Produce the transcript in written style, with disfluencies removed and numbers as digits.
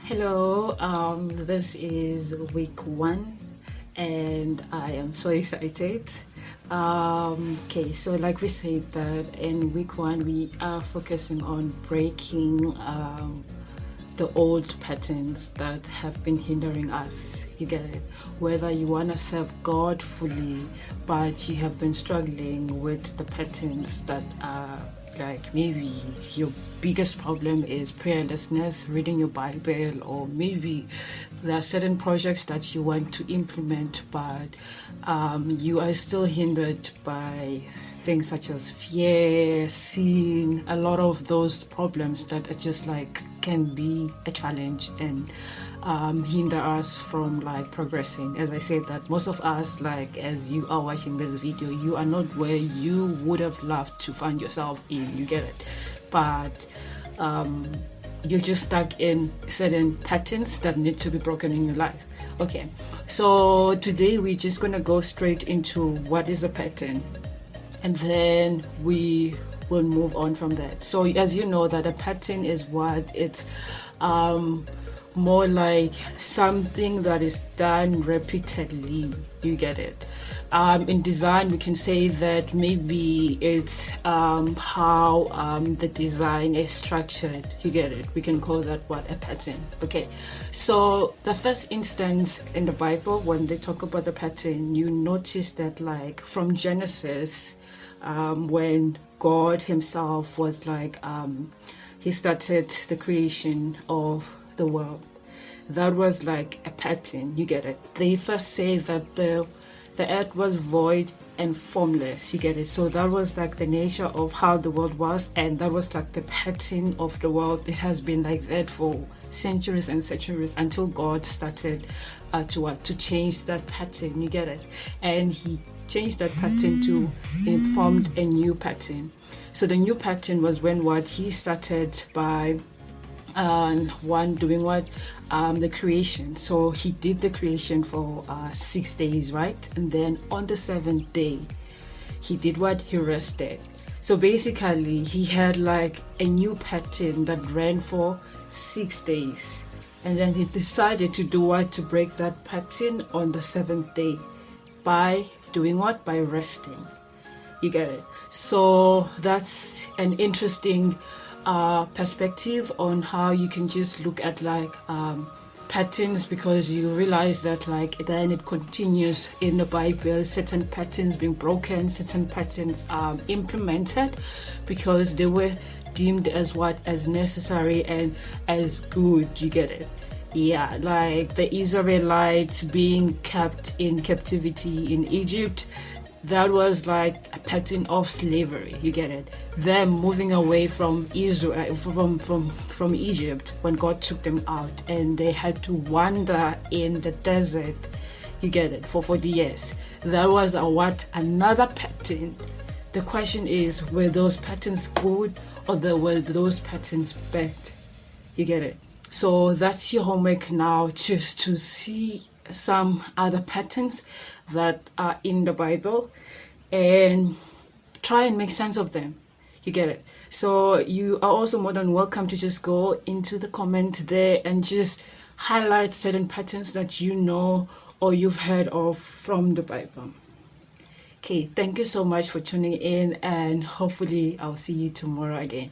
Hello, this is week 1 and I am so excited. Okay, so like we said that in week 1 we are focusing on breaking the old patterns that have been hindering us. You get it? Whether you want to serve God fully, but you have been struggling with the patterns that are like maybe your biggest problem is prayerlessness, reading your Bible, or maybe there are certain projects that you want to implement, but you are still hindered by things such as fear, sin, a lot of those problems that are just like can be a challenge and hinder us from like progressing. As I said, that most of us, like as you are watching this video, you are not where you would have loved to find yourself in. You get it? But you're just stuck in certain patterns that need to be broken in your life. Okay, so today we're just gonna go straight into what is a pattern, and then we will move on from that. So as you know that a pattern is what it's more like something that is done repeatedly. You get it? In design, we can say that maybe it's how the design is structured. You get it? We can call that what a pattern. Okay, so the first instance in the Bible when they talk about the pattern, you notice that like from Genesis, when God himself was like he started the creation of the world. That was like a pattern. You get it? They first say that the earth was void and formless. You get it? So that was like the nature of how the world was, and that was like the pattern of the world. It has been like that for centuries and centuries until God started to change that pattern. You get it? And he changed that pattern to informed a new pattern. So the new pattern was when what he started by doing what the creation. So he did the creation for 6 days, right? And then on the 7th day he did what? He rested. So basically he had like a new pattern that ran for 6 days, and then he decided to do what? To break that pattern on the 7th day by doing what? By resting. You get it? So that's an interesting perspective on how you can just look at like patterns, because you realize that like then it continues in the Bible, certain patterns being broken, certain patterns implemented because they were deemed as what? As necessary and as good. You get it? Yeah, like the Israelites being kept in captivity in Egypt, that was like a pattern of slavery. You get it? Them moving away from Israel, from Egypt, when God took them out and they had to wander in the desert. You get it? For 40 years. That was another pattern. The question is, were those patterns good, or were those patterns bad? You get it? So that's your homework now, just to see some other patterns that are in the Bible and try and make sense of them. You get it? So you are also more than welcome to just go into the comment there and just highlight certain patterns that you know or you've heard of from the Bible. Okay, thank you so much for tuning in, and hopefully I'll see you tomorrow again.